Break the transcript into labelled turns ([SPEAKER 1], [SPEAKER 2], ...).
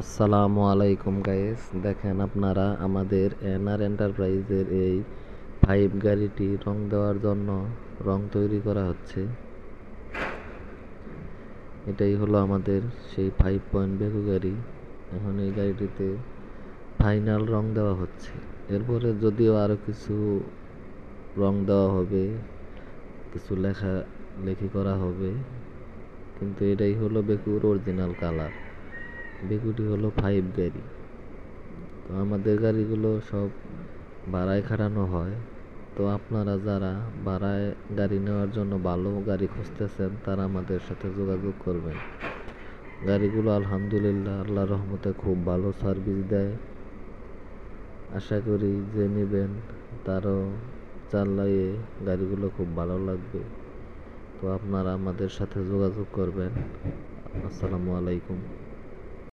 [SPEAKER 1] আসসালামু আলাইকুম গাইস, দেখেন আপনারা আমাদের এনআর এন্টারপ্রাইজের এই 5 গাড়িটি রং দেওয়ার জন্য রং তৈরি করা হচ্ছে। এটাই হলো আমাদের সেই 5 পয়েন্ট বেকু গাড়ি। এখন এই গাড়িটিতে ফাইনাল রং দেওয়া হচ্ছে। এরপরে যদিও আরো কিছু রং দেওয়া হবে, কিছু লেখালেখি করা হবে, কিন্তু এটাই হলো বেকুর অরিজিনাল কালার। বেকুটি হলো 5 গাড়ি। তো আমাদের গাড়িগুলো সব ভাড়ায় খাটানো হয়। তো আপনারা যারা ভাড়ায় গাড়ি নেওয়ার জন্য ভালো গাড়ি খুঁজতেছেন তারা আমাদের সাথে যোগাযোগ করবেন। গাড়িগুলো আলহামদুলিল্লাহ আল্লাহর রহমতে খুব ভালো সার্ভিস দেয়। আশা করি যে নেবেন তারও চালাইয়ে গাড়িগুলো খুব ভালো লাগবে। তো আপনারা আমাদের সাথে যোগাযোগ করবেন। আসসালামু আলাইকুম।